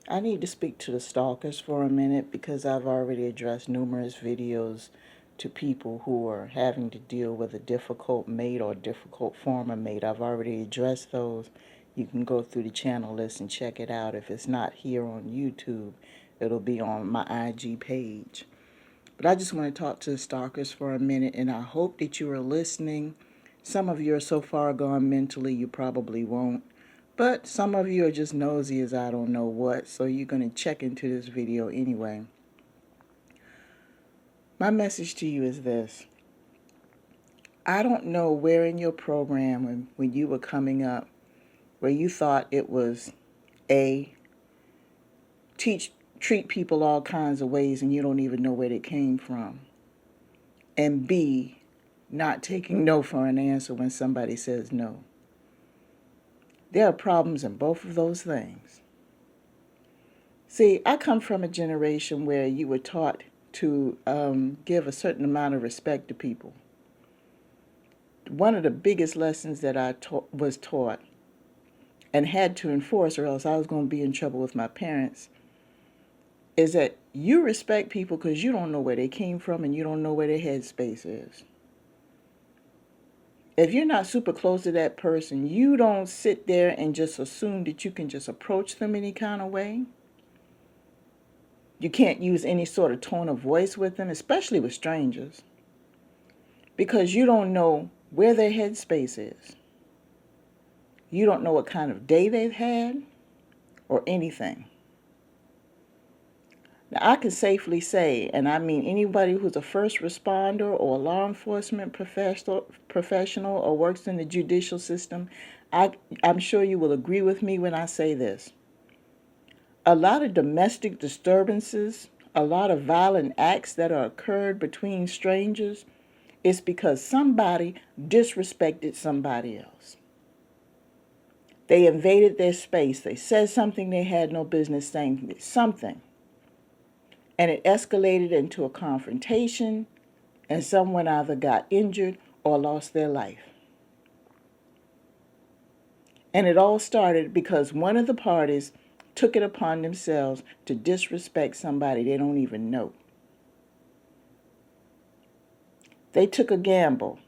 I need to speak to the stalkers for a minute because I've already addressed numerous videos to people who are having to deal with a difficult mate or difficult former mate. I've already addressed those. You can go through the channel list and check it out. If it's not here on YouTube, it'll be on my IG page. But I just want to talk to the stalkers for a minute, and I hope that you are listening. Some of you are so far gone mentally, you probably won't. But some of you are just nosy as I don't know what, so you're going to check into this video anyway. My message to you is this. I don't know where in your program when you were coming up where you thought it was A, treat people all kinds of ways and you don't even know where they came from, and B, not taking no for an answer when somebody says no. There are problems in both of those things. See, I come from a generation where you were taught to give a certain amount of respect to people. One of the biggest lessons that I was taught and had to enforce, or else I was going to be in trouble with my parents, is that you respect people because you don't know where they came from and you don't know where their headspace is. If you're not super close to that person, you don't sit there and just assume that you can just approach them any kind of way. You can't use any sort of tone of voice with them, especially with strangers, because you don't know where their headspace is. You don't know what kind of day they've had or anything. Now, I can safely say, and I mean anybody who's a first responder or a law enforcement professional or works in the judicial system, I'm sure you will agree with me when I say this. A lot of domestic disturbances, a lot of violent acts that are occurred between strangers is because somebody disrespected somebody else. They invaded their space. They said something they had no business saying, something. And it escalated into a confrontation, and someone either got injured or lost their life. And it all started because one of the parties took it upon themselves to disrespect somebody they don't even know. They took a gamble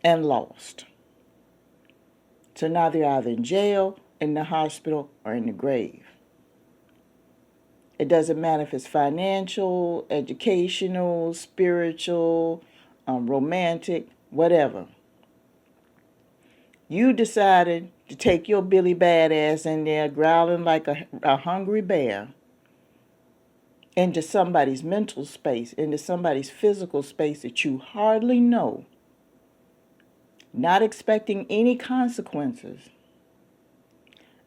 and lost. So now they're either in jail, in the hospital, or in the grave. It doesn't matter if it's financial, educational, spiritual, romantic, whatever. You decided to take your Billy Badass in there growling like a hungry bear into somebody's mental space, into somebody's physical space that you hardly know, not expecting any consequences.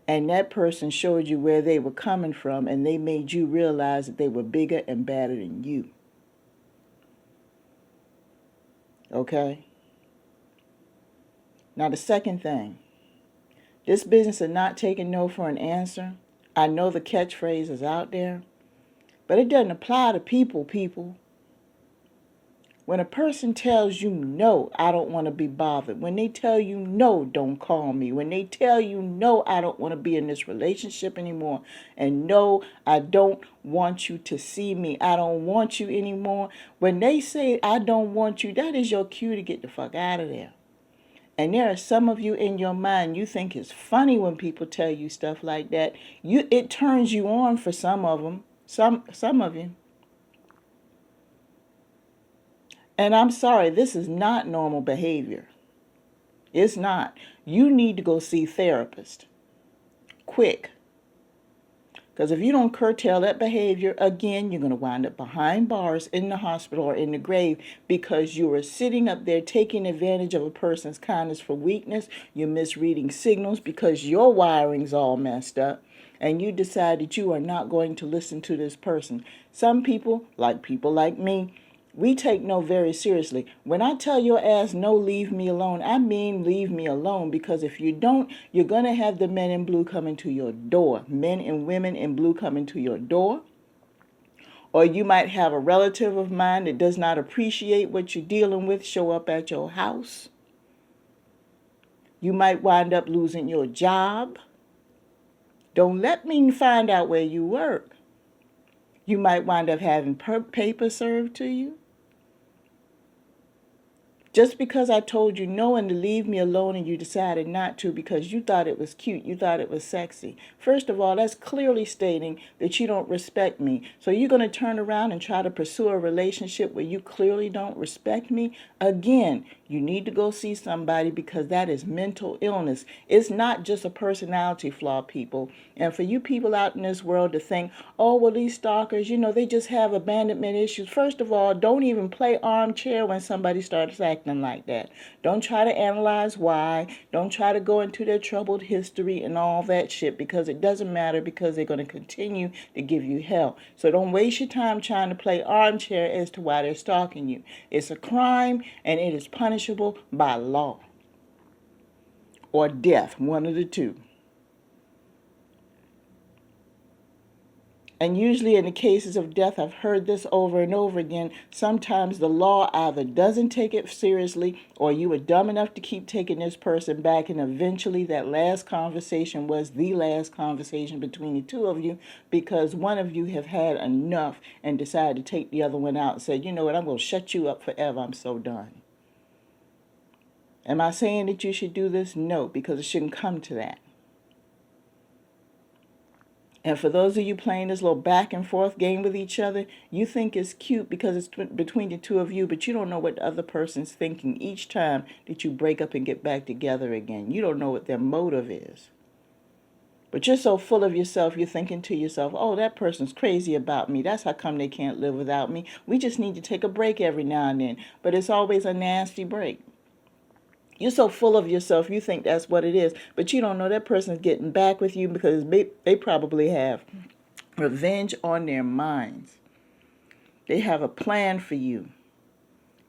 And that person showed you where they were coming from, and they made you realize that they were bigger and badder than you. Okay? Now the second thing, this business of not taking no for an answer, I know the catchphrase is out there, but it doesn't apply to people. When a person tells you no, I don't want to be bothered. When they tell you no, don't call me. When they tell you no, I don't want to be in this relationship anymore. And no, I don't want you to see me. I don't want you anymore. When they say I don't want you, that is your cue to get the fuck out of there. And there are some of you in your mind, you think it's funny when people tell you stuff like that. It turns you on for some of them, some of you. And I'm sorry, this is not normal behavior. It's not. You need to go see a therapist. Quick. Because if you don't curtail that behavior, again, you're going to wind up behind bars in the hospital or in the grave because you are sitting up there taking advantage of a person's kindness for weakness. You're misreading signals because your wiring's all messed up. And you decide that you are not going to listen to this person. Some people like me, we take no very seriously. When I tell your ass no, leave me alone, I mean leave me alone, because if you don't, you're going to have the men in blue coming to your door. Men and women in blue coming to your door. Or you might have a relative of mine that does not appreciate what you're dealing with show up at your house. You might wind up losing your job. Don't let me find out where you work. You might wind up having paper served to you. Just because I told you no and to leave me alone and you decided not to because you thought it was cute, you thought it was sexy. First of all, that's clearly stating that you don't respect me. So you're going to turn around and try to pursue a relationship where you clearly don't respect me? Again, you need to go see somebody because that is mental illness. It's not just a personality flaw, people. And for you people out in this world to think, oh, well, these stalkers, they just have abandonment issues. First of all, don't even play armchair when somebody starts acting like that. Don't try to analyze why. Don't try to go into their troubled history and all that shit because it doesn't matter because they're going to continue to give you hell. So don't waste your time trying to play armchair as to why they're stalking you. It's a crime and it is punishable by law or death, one of the two. And usually in the cases of death, I've heard this over and over again, sometimes the law either doesn't take it seriously or you were dumb enough to keep taking this person back, and eventually that last conversation was the last conversation between the two of you because one of you have had enough and decided to take the other one out and said, you know what, I'm going to shut you up forever. I'm so done. Am I saying that you should do this? No, because it shouldn't come to that. And for those of you playing this little back and forth game with each other, you think it's cute because it's between the two of you, but you don't know what the other person's thinking each time that you break up and get back together again. You don't know what their motive is. But you're so full of yourself, you're thinking to yourself, oh, that person's crazy about me. That's how come they can't live without me. We just need to take a break every now and then. But it's always a nasty break. You're so full of yourself, you think that's what it is. But you don't know that person's getting back with you because they probably have revenge on their minds. They have a plan for you.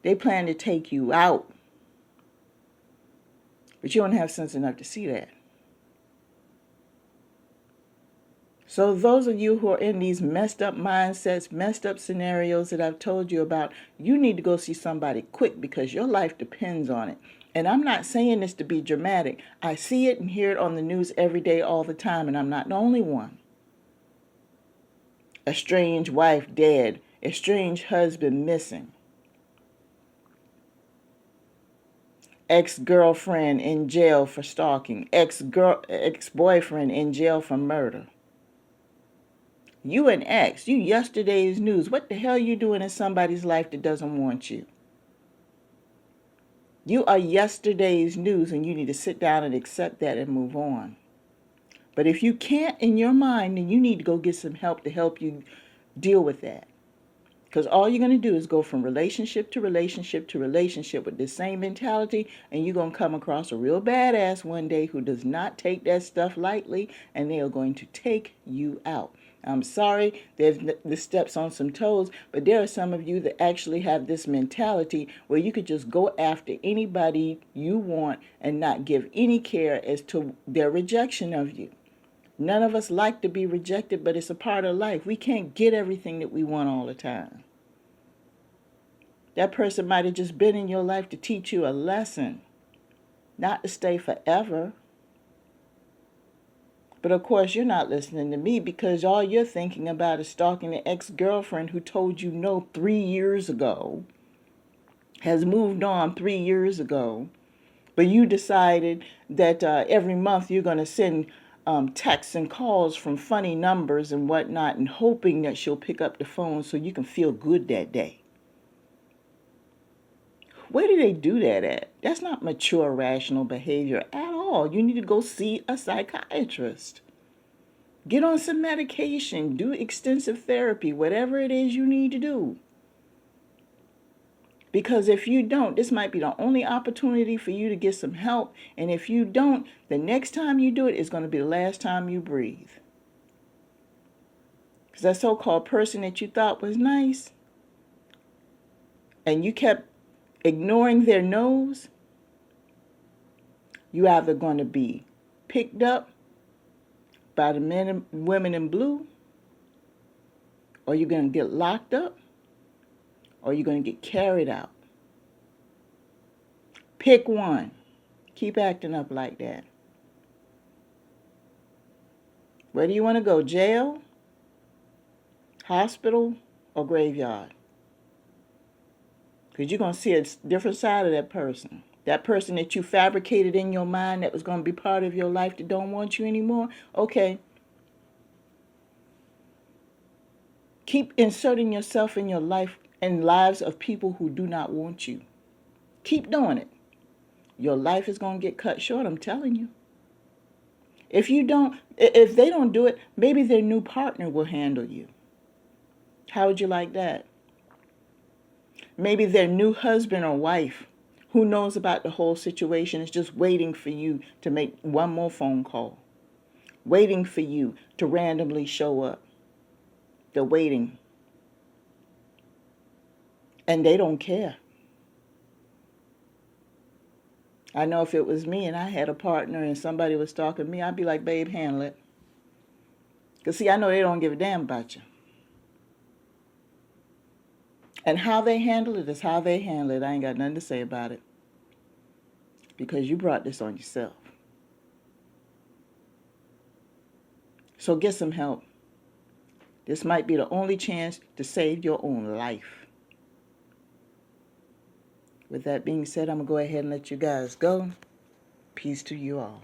They plan to take you out. But you don't have sense enough to see that. So those of you who are in these messed up mindsets, messed up scenarios that I've told you about, you need to go see somebody quick because your life depends on it. And I'm not saying this to be dramatic. I see it and hear it on the news every day, all the time, and I'm not the only one. Estranged wife dead. Estranged husband missing. Ex-girlfriend in jail for stalking. Ex-boyfriend in jail for murder. You an ex. You yesterday's news. What the hell you doing in somebody's life that doesn't want you? You are yesterday's news and you need to sit down and accept that and move on. But if you can't in your mind, then you need to go get some help to help you deal with that. Because all you're going to do is go from relationship to relationship to relationship with the same mentality, and you're going to come across a real badass one day who does not take that stuff lightly, and they are going to take you out. I'm sorry, this steps on some toes, but there are some of you that actually have this mentality where you could just go after anybody you want and not give any care as to their rejection of you. None of us like to be rejected, but it's a part of life. We can't get everything that we want all the time. That person might have just been in your life to teach you a lesson, not to stay forever. But of course, you're not listening to me because all you're thinking about is stalking the ex-girlfriend who told you no 3 years ago, has moved on 3 years ago, but you decided that every month you're going to send texts and calls from funny numbers and whatnot and hoping that she'll pick up the phone so you can feel good that day. Where do they do that at? That's not mature, rational behavior at all. You need to go see a psychiatrist. Get on some medication. Do extensive therapy, whatever it is you need to do. Because if you don't, this might be the only opportunity for you to get some help. And if you don't, the next time you do it is going to be the last time you breathe. Because that so-called person that you thought was nice, and you kept ignoring their nose, you're either going to be picked up by the men and women in blue, or you're going to get locked up, or you're going to get carried out. Pick one. Keep acting up like that. Where do you want to go? Jail, hospital, or graveyard? Because you're going to see a different side of that person. That person that you fabricated in your mind that was going to be part of your life that don't want you anymore. Okay. Keep inserting yourself in your life and lives of people who do not want you. Keep doing it. Your life is going to get cut short, I'm telling you. If they don't do it, maybe their new partner will handle you. How would you like that? Maybe their new husband or wife, who knows about the whole situation, is just waiting for you to make one more phone call. Waiting for you to randomly show up. They're waiting. And they don't care. I know if it was me and I had a partner and somebody was stalking me, I'd be like, babe, handle it. Because see, I know they don't give a damn about you. And how they handle it is how they handle it. I ain't got nothing to say about it. Because you brought this on yourself. So get some help. This might be the only chance to save your own life. With that being said, I'm going to go ahead and let you guys go. Peace to you all.